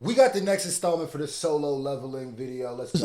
We got the next installment for this solo leveling video. Let's go.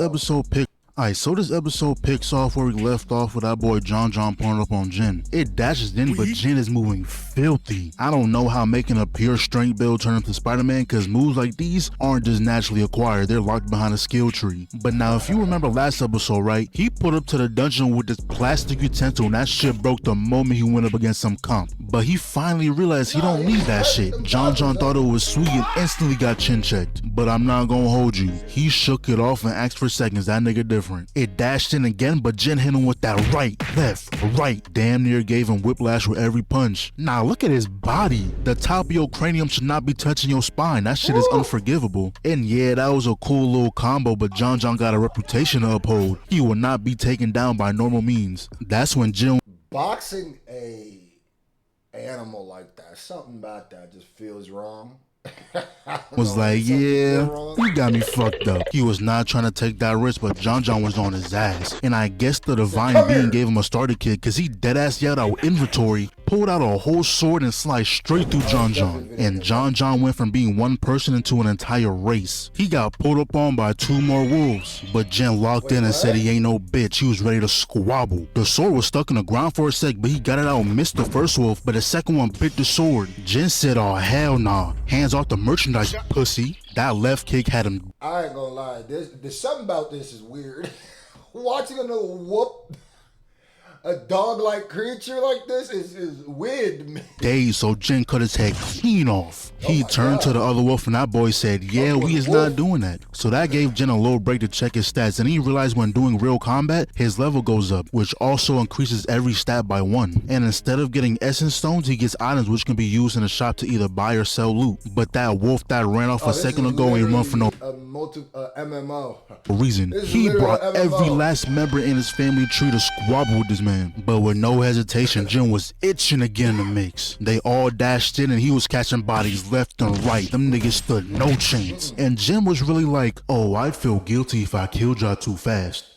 This episode picks off where we left off with our boy Jean pulling up on Jin. It dashes in, but Jin is moving filthy. I don't know how making a pure strength build turn into Spider-Man, cause moves like these aren't just naturally acquired, they're locked behind a skill tree. But now if you remember last episode, right, he put up to the dungeon with this plastic utensil and that shit broke the moment he went up against some comp. But he finally realized he don't need that shit. Jean thought it was sweet and instantly got chin checked. But I'm not gonna hold you, he shook it off and asked for seconds. That nigga different. It dashed in again, but Jin hit him with that right, left, right. Damn near gave him whiplash with every punch. Now look at his body. The top of your cranium should not be touching your spine. That shit is unforgivable. And yeah, that was a cool little combo, but Jean got a reputation to uphold. He will not be taken down by normal means. That's when Jin Boxing a animal like that, something about that just feels wrong. was like, yeah, you got me fucked up. He was not trying to take that risk, but Jean was on his ass. And I guess the divine being gave him a starter kit, cause he deadass yelled out inventory, pulled out a whole sword and sliced straight through Jean. And Jean went from being one person into an entire race. He got pulled up on by two more wolves, but Jin locked in and said he ain't no bitch. He was ready to squabble. The sword was stuck in the ground for a sec, but he got it out and missed the first wolf, but the second one bit the sword. Jin said, oh hell nah, hands off the merchandise, pussy. That left kick had him. I ain't gonna lie, there's something about this is weird. Watching a little whoop a dog-like creature like this is weird to me. Days, so Jin cut his head clean off. He turned to the other wolf and that boy said, yeah, we is not doing that. So that gave Jin a little break to check his stats, and he realized when doing real combat, his level goes up, which also increases every stat by 1. And instead of getting essence stones, he gets items which can be used in the shop to either buy or sell loot. But that wolf that ran off a second ago ain't run for no MMO reason. He brought every last member in his family tree to squabble with this man. But with no hesitation, Jin was itching to get in the mix. They all dashed in and he was catching bodies left and right. Them niggas stood no chance. And Jin was really like, oh, I'd feel guilty if I killed y'all too fast.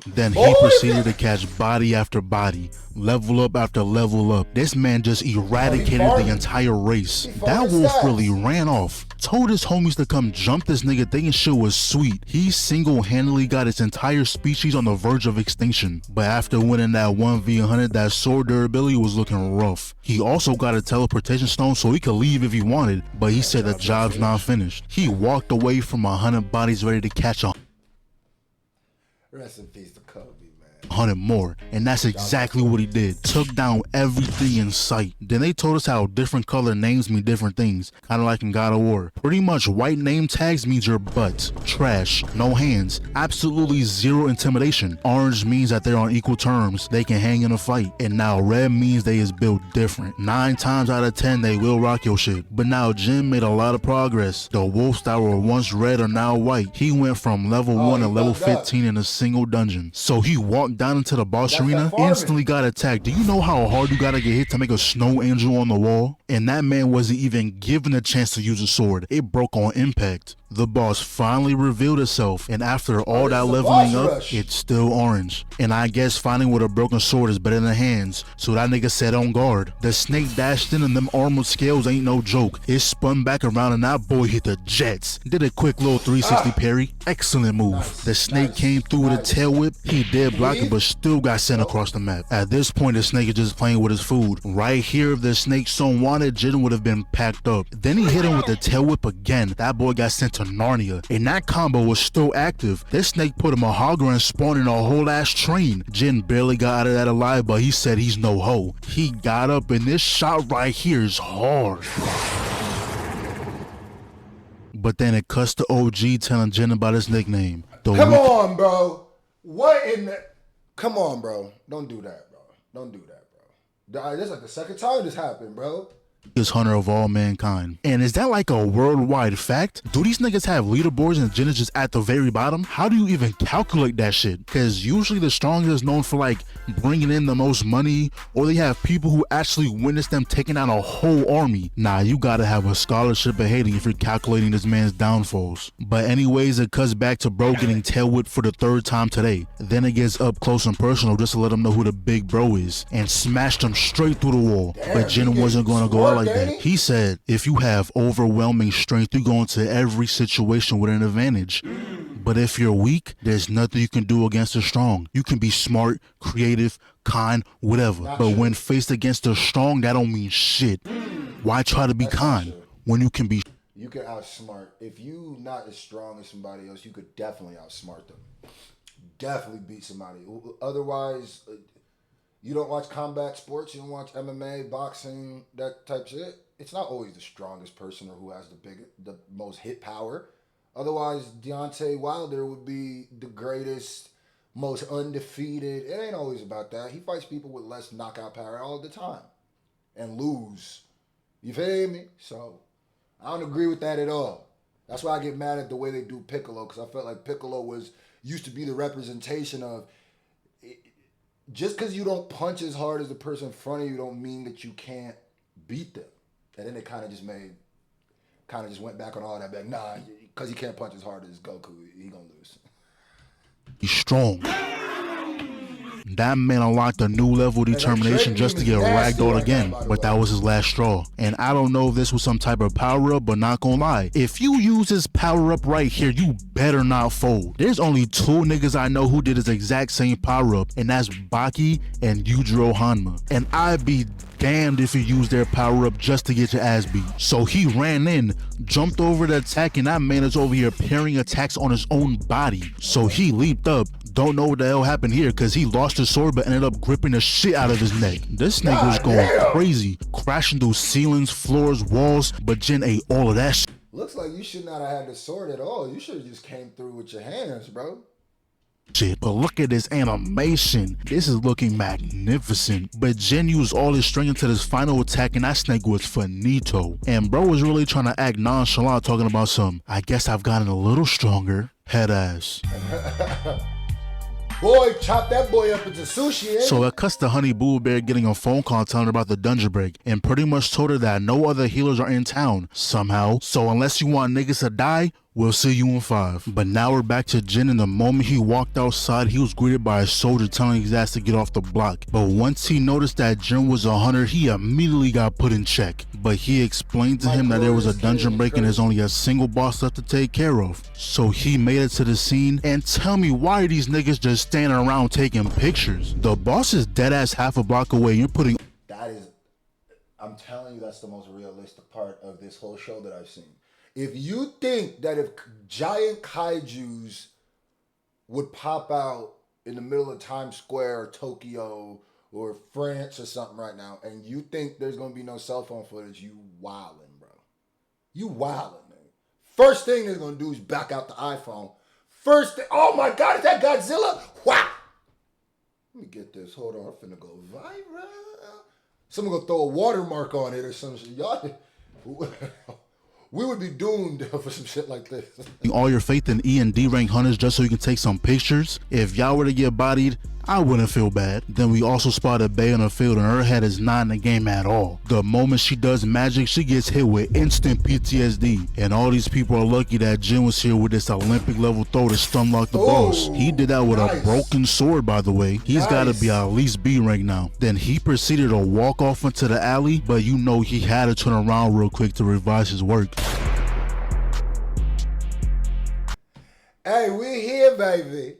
Then he proceeded to catch body after body, level up after level up. This man just eradicated the entire race. That wolf really ran off, told his homies to come jump this nigga thinking shit was sweet. He single-handedly got its entire species on the verge of extinction. But after winning that 1v100, that sword durability was looking rough. He also got a teleportation stone so he could leave if he wanted, but he said the job's not finished. He walked away from 100 bodies ready to catch 100 to Kobe, man. 100 more, and that's exactly what he did. Took down everything in sight. Then they told us how different color names mean different things, kind of like in God of War. Pretty much white name tags means you're butt, trash, no hands, absolutely zero intimidation. Orange means that they're on equal terms, they can hang in a fight. And now red means they is built different. 9 times out of 10 they will rock your shit. But now Jin made a lot of progress. The wolves that were once red are now white. He went from level 1 to level 15 in a single dungeon. So he walked down into the boss arena, instantly got attacked. Do you know how hard you gotta get hit to make a snow angel on the wall? And that man wasn't even given a chance to use a sword. It broke on impact. The boss finally revealed itself, and after all that leveling up, it's still orange. And I guess fighting with a broken sword is better than hands, so that nigga said on guard. The snake dashed in and them armored scales ain't no joke. It spun back around and that boy hit the jets. Did a quick little 360 parry. Excellent move. The snake came through with a tail whip. He did block it but still got sent across the map. At this point the snake is just playing with his food. Right here, if the snake so wanted, Jin would have been packed up. Then he hit him with the tail whip again. That boy got sent to Narnia, and that combo was still active. This snake put a Mahogany and spawned in a whole ass train. Jin barely got out of that alive, but he said he's no hoe. He got up, and this shot right here is hard. But then it cuts to OG telling Jin about his nickname. Come on, bro. What in the... Come on, bro. Don't do that, bro. Don't do that, bro. This is like the second time this happened, bro. Is hunter of all mankind. And is that like a worldwide fact? Do these niggas have leaderboards and Jin is just at the very bottom? How do you even calculate that shit? Because usually the strongest is known for like bringing in the most money, or they have people who actually witness them taking out a whole army. Nah, you gotta have a scholarship of hating if you're calculating this man's downfalls. But anyways, it cuts back to bro getting tail whipped for the 3rd time today. Then it gets up close and personal just to let him know who the big bro is, and smashed him straight through the wall. But Jin wasn't gonna go out like that. ain't He said, if you have overwhelming strength, you go into every situation with an advantage. But if you're weak, there's nothing you can do against the strong. You can be smart, creative, kind, whatever. But when faced against the strong, that don't mean shit. Why try to be kind when you can be? You can outsmart. If you not as strong as somebody else, you could definitely outsmart them. Definitely beat somebody. Otherwise, you don't watch combat sports, you don't watch MMA, boxing, that type shit. It's not always the strongest person or who has the most hit power. Otherwise, Deontay Wilder would be the greatest, most undefeated. It ain't always about that. He fights people with less knockout power all the time and lose. You feel me? So I don't agree with that at all. That's why I get mad at the way they do Piccolo, because I felt like Piccolo used to be the representation of, just because you don't punch as hard as the person in front of you don't mean that you can't beat them. And then it kind of just went back on all that. Like, nah, because he can't punch as hard as Goku, he gonna lose. He's strong. That man unlocked a new level of determination just to get ragdolled again, but that was his last straw. And I don't know if this was some type of power-up, but not gonna lie, if you use this power-up right here, you better not fold. There's only 2 niggas I know who did his exact same power-up, and that's Baki and Yujiro Hanma. And I'd be damned if you use their power-up just to get your ass beat. So he ran in, jumped over the attack, and that man is over here parrying attacks on his own body. So he leaped up. Don't know what the hell happened here, because he lost his sword but ended up gripping the shit out of his neck. This nigga was going crazy, crashing through ceilings, floors, walls, but Jin ate all of that shit. Looks like you should not have had the sword at all. You should have just came through with your hands, bro. But look at this animation. This is looking magnificent. But Jin used all his strength into this final attack, and that snake was finito. And bro was really trying to act nonchalant, talking about some, I guess I've gotten a little stronger, head ass. Boy, chop that boy up into sushi, eh? So it cuts to Honey Boo Bear getting a phone call telling her about the dungeon break, and pretty much told her that no other healers are in town somehow. So unless you want niggas to die, we'll see you in 5. But now we're back to Jin, and the moment he walked outside, he was greeted by a soldier telling his ass to get off the block. But once he noticed that Jin was a hunter, he immediately got put in check. But he explained to him that there was a dungeon break and there's only a single boss left to take care of. So he made it to the scene, and tell me, why are these niggas just standing around taking pictures? The boss is dead ass half a block away. You're putting... That is, I'm telling you, that's the most realistic part of this whole show that I've seen. If you think that if giant kaijus would pop out in the middle of Times Square or Tokyo or France or something right now, and you think there's going to be no cell phone footage, you wildin', bro. You wildin', man. First thing they're going to do is back out the iPhone. First thing, oh my God, is that Godzilla? Wow. Let me get this. Hold on, I'm finna go viral. Someone going to throw a watermark on it or some shit. Y'all... We would be doomed for some shit like this. All your faith in E and D rank hunters just so you can take some pictures. If y'all were to get bodied, I wouldn't feel bad. Then we also spotted Bae on the field, and her head is not in the game at all. The moment she does magic, she gets hit with instant PTSD. And all these people are lucky that Jin was here with this Olympic level throw to stun lock the boss. He did that with a broken sword, by the way. He's gotta be at least B rank now. Then he proceeded to walk off into the alley, but you know he had to turn around real quick to revise his work. Hey, we here, baby.